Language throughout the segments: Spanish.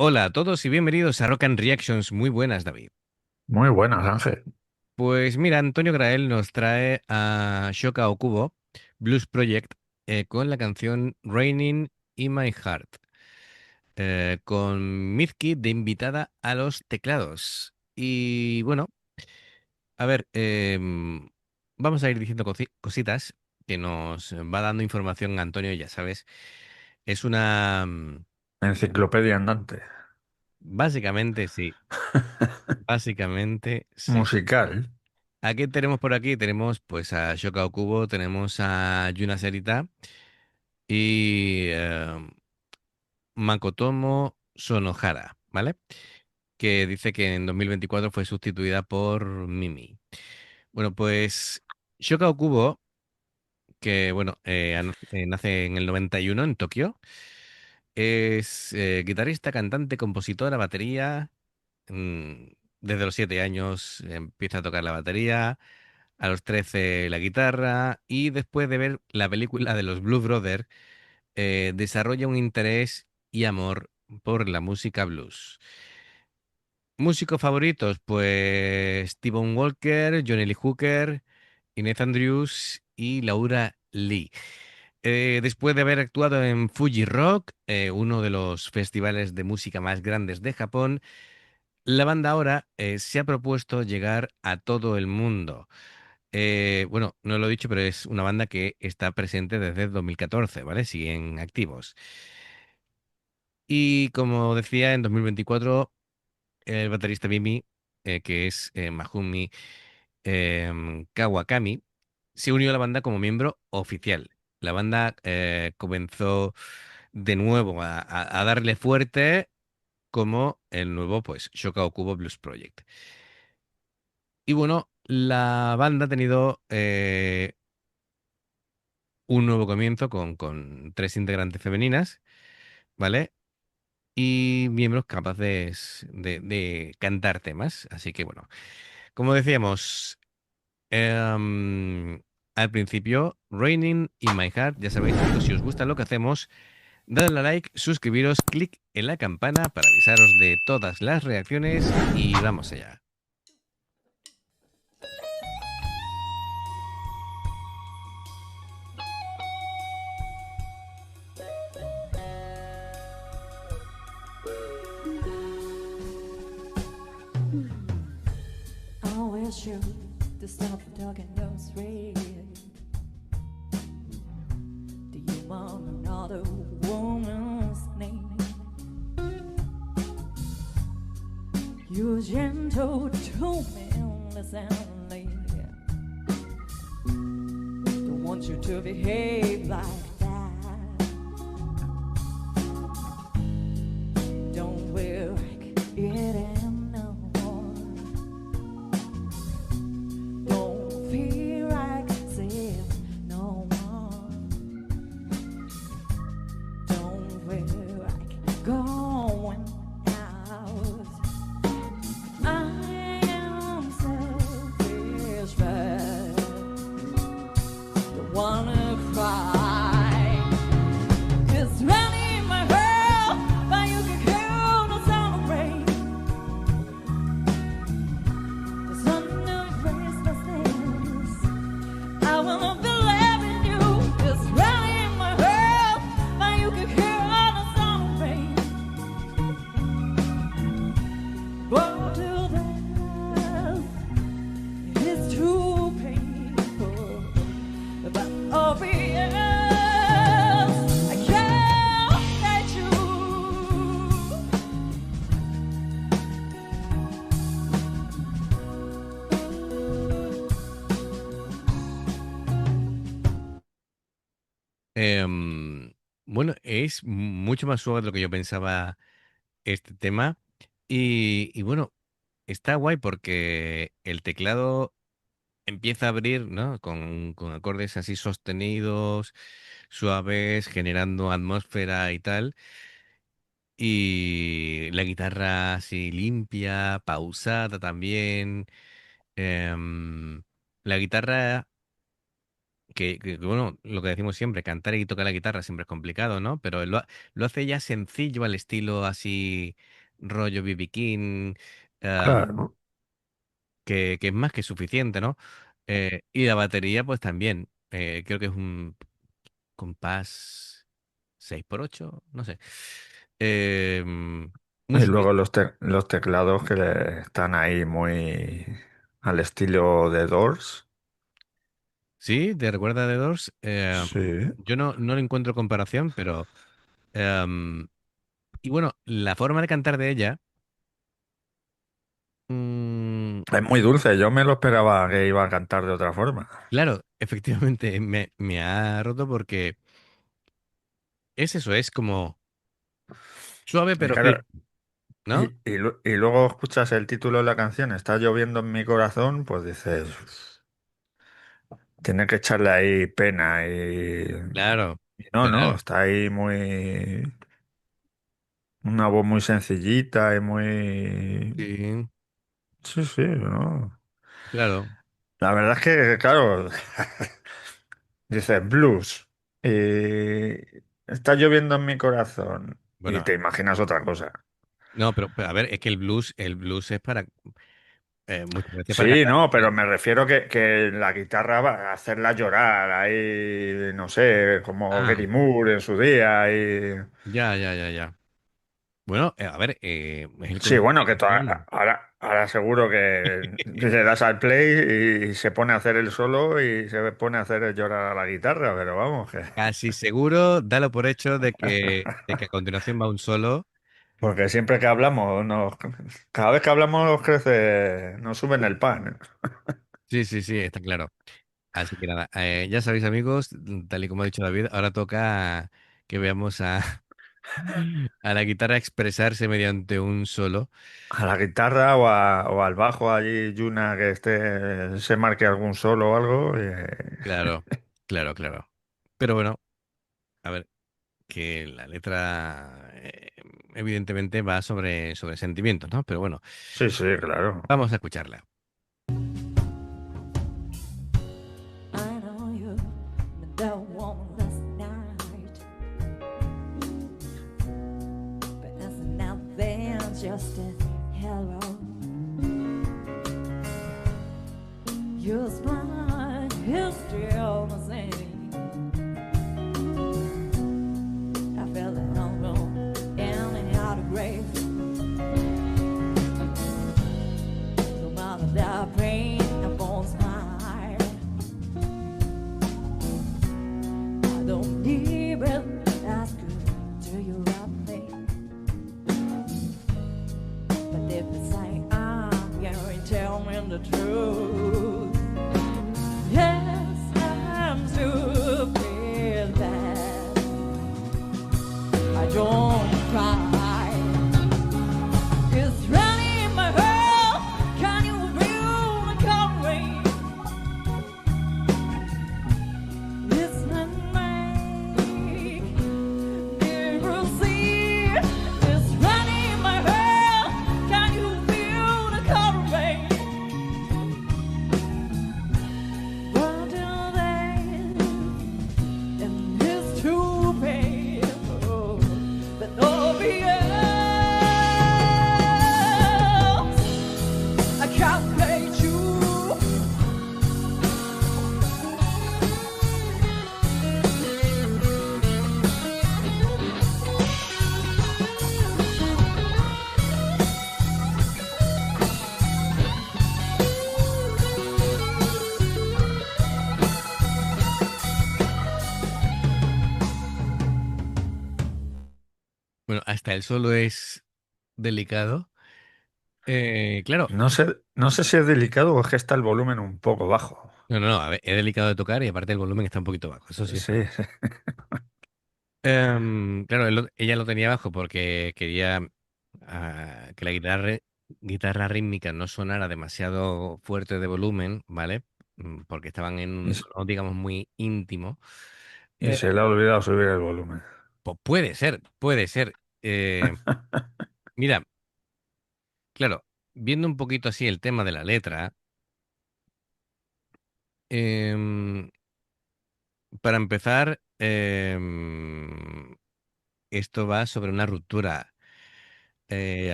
Hola a todos y bienvenidos a Rock and Reactions. Muy buenas, David. Muy buenas, Ángel. Pues mira, Antonio Grael nos trae a Shoka Okubo, Blues Project, con la canción Raining in My Heart, con Mitski de invitada a los teclados. Y bueno, a ver, vamos a ir diciendo cositas que nos va dando información Antonio, ya sabes. Es una... Enciclopedia andante. Básicamente sí, básicamente sí. Musical. ¿A qué tenemos por aquí? Tenemos pues a Shoko Okubo, tenemos a Yuna Serita y Makotomo Sonohara, ¿vale? Que dice que en 2024 fue sustituida por Mimi. Bueno, pues Shoko Okubo, que bueno, nace en el 91 en Tokio, es guitarrista, cantante, compositora, batería. Desde los 7 años empieza a tocar la batería. A los 13 la guitarra y después de ver la película de los Blues Brothers, desarrolla un interés y amor por la música blues. Músicos favoritos, pues Stephen Walker, Johnny Lee Hooker, Inez Andrews y Laura Lee. Después de haber actuado en Fuji Rock, uno de los festivales de música más grandes de Japón, la banda ahora se ha propuesto llegar a todo el mundo. Bueno, no lo he dicho, pero es una banda que está presente desde el 2014, ¿vale? Siguen activos. Y como decía, en 2024, el baterista Mimi, que es Mahumi Kawakami, se unió a la banda como miembro oficial. La banda comenzó de nuevo a darle fuerte como el nuevo, pues, Shoka Okubo Blues Project. Y bueno, la banda ha tenido un nuevo comienzo con tres integrantes femeninas, ¿vale? Y miembros capaces de cantar temas. Así que bueno, como decíamos al principio, Raining in My Heart, ya sabéis, chicos, si os gusta lo que hacemos, dadle a like, suscribiros, clic en la campana para avisaros de todas las reacciones y vamos allá. I wish you to stop talking those ways. Do you want another woman's name? You gentle to me lady. Don't want you to behave like that. Don't wear it anymore. Don't feel like saying no more. Don't feel like going out. I am selfish, but don't wanna cry. It's running my world, but you can count on summer rain. The sun of restlessness. I wanna believe in you. It's running my world, but you can count on summer rain. Go to death. It is too painful, but obvious. I can't let you. Em, bueno, es mucho más suave de lo que yo pensaba este tema. Y bueno, está guay porque el teclado empieza a abrir, ¿no? Con acordes así sostenidos, suaves, generando atmósfera y tal. Y la guitarra así limpia, pausada también. Em, la guitarra. bueno, lo que decimos siempre, cantar y tocar la guitarra siempre es complicado, ¿no? Pero lo hace ya sencillo al estilo así, rollo B.B. King, Claro. que es más que suficiente, ¿no? Y la batería, pues también, creo que es un compás 6x8 no sé. Eh, muy Y suave. luego los teclados que están ahí muy al estilo de Doors. Sí, ¿te recuerda de Doors? Sí. Yo no le encuentro comparación, pero... em, y bueno, la forma de cantar de ella, mm, Es muy dulce, yo me lo esperaba que iba a cantar de otra forma. claro, efectivamente me ha roto porque es eso, es como suave Y pero claro, firme, ¿no? y luego escuchas el título de la canción, Está lloviendo en mi corazón, pues dices, tiene que echarle ahí pena Claro, y no, no, claro, está ahí muy, una voz muy sencillita y muy, sí, sí, sí, ¿no? claro. La verdad es que, claro, dices blues y está lloviendo en mi corazón y Bueno, te imaginas otra cosa. no, pero a ver, es que el blues es para, muchas veces para Sí, cantar. no, pero me refiero que la guitarra va a hacerla llorar ahí, no sé, como Ah, Gary Moore en su día y... ya, ya, ya, ya. Bueno, a ver, es el Sí, bueno, conocimiento. ahora seguro que le das al play y se pone a hacer el solo y se pone a hacer llorar a la guitarra, pero vamos, que... Casi seguro, dalo por hecho de que a continuación va un solo. Porque siempre que hablamos, cada vez que hablamos nos crece, nos suben el pan. Sí, sí, sí, está claro. Así que nada, ya sabéis amigos, tal y como ha dicho David, ahora toca que veamos a la guitarra expresarse mediante un solo. A la guitarra o al bajo allí, Yuna, que se marque algún solo o algo. Claro, claro, claro. Pero bueno, a ver, que la letra evidentemente va sobre sentimientos, ¿no? Pero bueno, Sí, sí, claro. vamos a escucharla. I know you don't want last night, but that's nothing, just a hello. Your smile is still the same. I felt it hunger in the outer grave. No matter the pain upon smile, I don't even ask you, do you love me? But if you say I'm going to tell me the truth, yes, I'm stupid that I don't cry. It's running in my heart. Can you feel the covering? It's not make never see. It's running in my heart. Can you feel the covering? What do they? And it's too painful, but nobody else. I can't play you. Bueno, hasta el solo es delicado. Claro, No sé si es delicado o es que está el volumen un poco bajo. no, a ver, es delicado de tocar y aparte el volumen está un poquito bajo, eso sí está Sí, claro. sí. Claro, ella lo tenía bajo porque quería que la guitarra rítmica no sonara demasiado fuerte de volumen, ¿vale? Porque estaban en Y, un s- tono, digamos, muy íntimo. y Eh, se le ha olvidado subir el volumen. pues puede ser, puede ser. Mira, claro, viendo un poquito así el tema de la letra, em, para empezar, esto va sobre una ruptura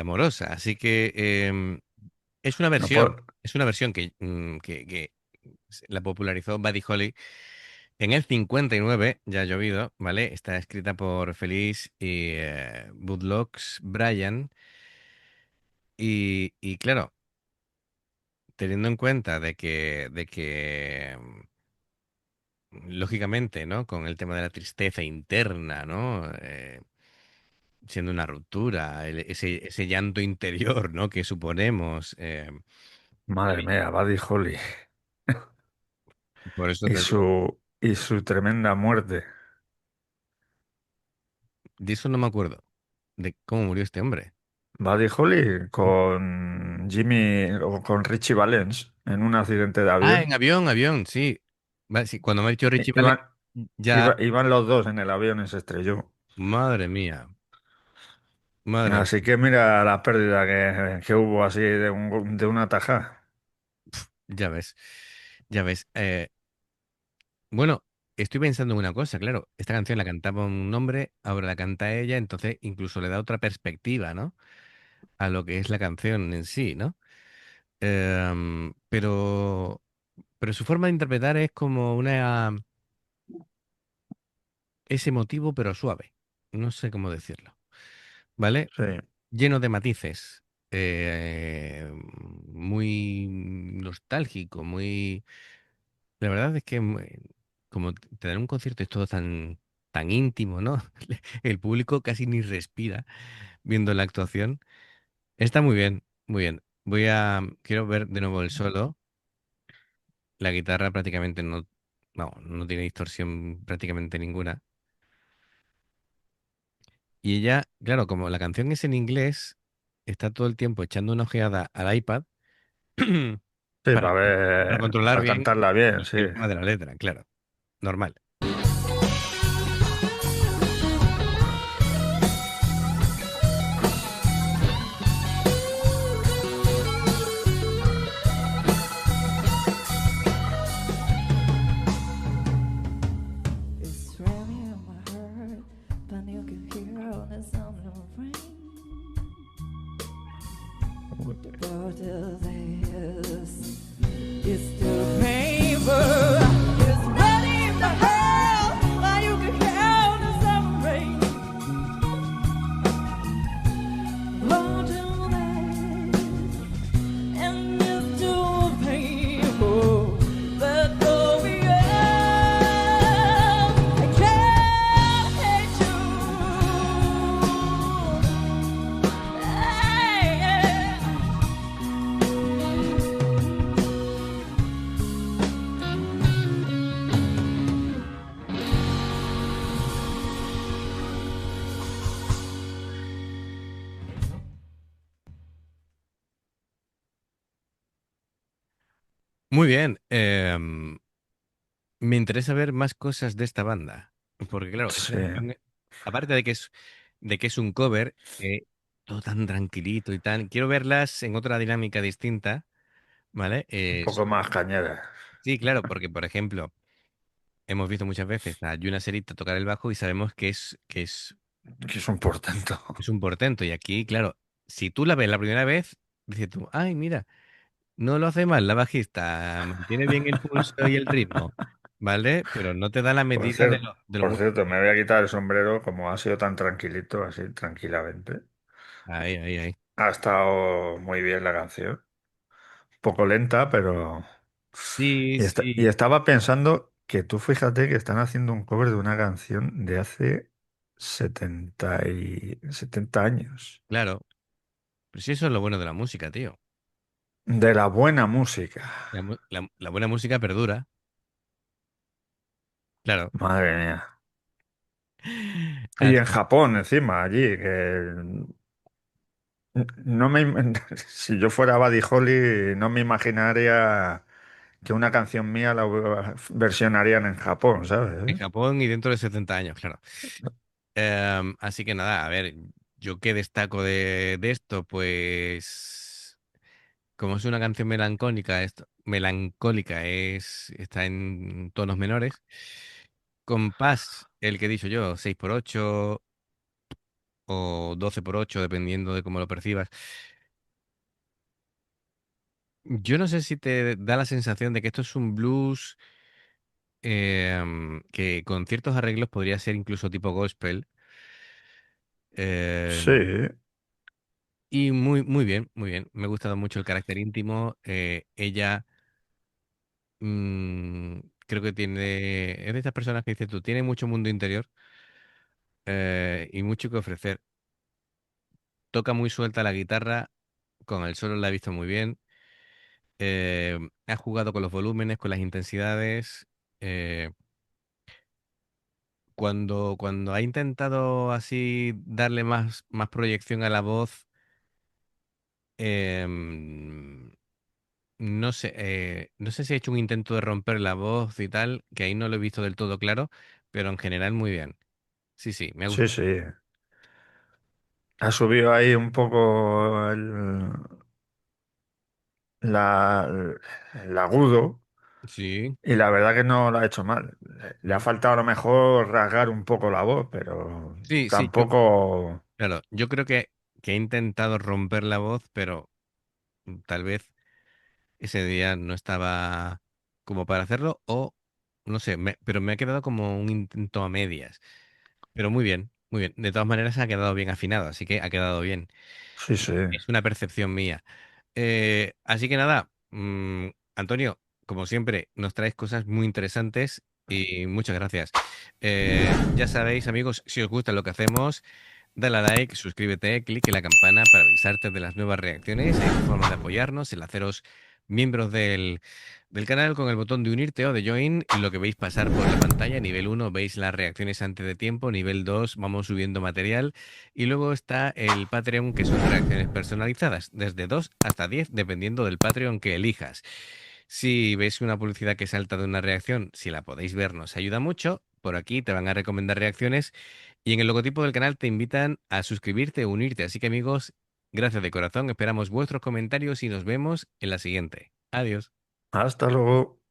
amorosa, así que es una No puedo. versión que la popularizó Buddy Holly en el 59, ya ha llovido, ¿vale? Está escrita por Felice y Budlox Bryan. Y claro, teniendo en cuenta de que lógicamente, ¿no? Con el tema de la tristeza interna, ¿no? Siendo una ruptura, ese llanto interior, ¿no? Que suponemos. Madre mía, Buddy Holly. Por eso te digo, Y su tremenda muerte. de eso no me acuerdo, de cómo murió este hombre. Buddy Holly con Jimmy o con Richie Valens en un accidente de Ah, en avión. avión, sí. Sí, cuando me ha dicho Richie Valens, Iban, ya, iban los dos en el avión y se estrelló. madre mía, madre mía, Así que mira la pérdida que hubo así de una tajada. ya ves, ya ves. Bueno, estoy pensando en una cosa, claro, esta canción la cantaba un hombre, ahora la canta ella, entonces incluso le da otra perspectiva, ¿no? A lo que es la canción en sí, ¿no? Pero su forma de interpretar es como es emotivo pero suave, no sé cómo decirlo, ¿vale? Sí, Lleno de matices, muy nostálgico, muy... La verdad es que como te dan un concierto es todo tan íntimo, ¿no? El público casi ni respira viendo la actuación. Está muy bien, muy bien. Quiero ver de nuevo el solo. La guitarra prácticamente no tiene distorsión prácticamente ninguna. Y ella, claro, como la canción es en inglés, está todo el tiempo echando una ojeada al iPad sí, para, para para ver, controlar para bien cantarla bien, sí. el tema de la letra, claro, normal. It's raining in my heart, but you can hear all the sound of rain. But this is still painful. It's raining in my heart, but you can hear all the sound of rain. But and it's too painful. But oh yeah, I can't hate you. Hey. Muy bien. Me interesa ver más cosas de esta banda. Porque claro, esta Sí, canción, aparte de que es un cover, todo tan tranquilito y tan. Quiero verlas en otra dinámica distinta, ¿vale? un poco más cañera, Sí, claro, porque por ejemplo, hemos visto muchas veces a Yuna Serita tocar el bajo y sabemos que es un portento. es un portento. Y aquí, claro, si tú la ves la primera vez, dices tú, ay, mira, no lo hace mal la bajista, mantiene bien el pulso y el ritmo, ¿vale? Pero no te da la medida de lo Por mucho cierto, me que... voy a quitar el sombrero como ha sido tan tranquilito, así tranquilamente. Ahí, ahí, ahí. Ha estado muy bien la canción. Un poco lenta, pero... Sí, Y sí, estaba pensando que tú fíjate que están haciendo un cover de una canción de hace 70 años. claro. Pero sí, eso es lo bueno de la música, tío. De la buena música. La buena música perdura, claro. Madre mía. Y en Así- Japón, encima, allí, que no me, si yo fuera Buddy Holly, no me imaginaría que una canción mía la versionarían en Japón, en ¿sabes? Japón y dentro de 70 años, claro. Así que nada, a ver, ¿yo qué destaco de esto? Pues como es una canción melancólica, está en tonos menores. compás, el que he dicho yo, 6x8 o 12x8, dependiendo de cómo lo percibas. Yo no sé si te da la sensación de que esto es un blues que con ciertos arreglos podría ser incluso tipo gospel. Sí, em, y muy, muy bien, muy bien. Me ha gustado mucho el carácter íntimo. Ella mm, creo que es de estas personas que dices tú, tiene mucho mundo interior y mucho que ofrecer. Toca muy suelta la guitarra, con el solo la he visto muy bien. Ha jugado con los volúmenes, con las intensidades. eh, cuando ha intentado así darle más proyección a la voz, em, no sé si ha hecho un intento de romper la voz y tal, que ahí no lo he visto del todo claro, pero en general muy bien. Sí, sí, me ha sí, gustado. sí. Ha subido ahí un poco la- el agudo Sí, y la verdad que no lo ha hecho mal. Le ha mm, faltado a lo mejor rasgar un poco la voz, pero sí, sí, tampoco... claro, yo creo que he intentado romper la voz, pero tal vez ese día no estaba como para hacerlo, o no sé, pero me ha quedado como un intento a medias. Pero muy bien, muy bien. De todas maneras ha quedado bien afinado, así que ha quedado bien. Sí, sí. Es una percepción mía. Así que nada, Antonio, como siempre, nos traes cosas muy interesantes y muchas gracias. Ya sabéis, amigos, si os gusta lo que hacemos, dale a like, suscríbete, clic en la campana para avisarte de las nuevas reacciones. Hay dos formas de apoyarnos, el haceros miembros del canal con el botón de unirte o de join y lo que veis pasar por la pantalla. Nivel uno veis las reacciones antes de tiempo, nivel 2 vamos subiendo material y luego está el Patreon que son reacciones personalizadas, desde 2 hasta 10 dependiendo del Patreon que elijas. Si ves una publicidad que salta de una reacción, si la podéis ver, nos ayuda mucho. Por aquí te van a recomendar reacciones y en el logotipo del canal te invitan a suscribirte o unirte. Así que amigos, gracias de corazón, esperamos vuestros comentarios y nos vemos en la siguiente. Adiós. Hasta luego.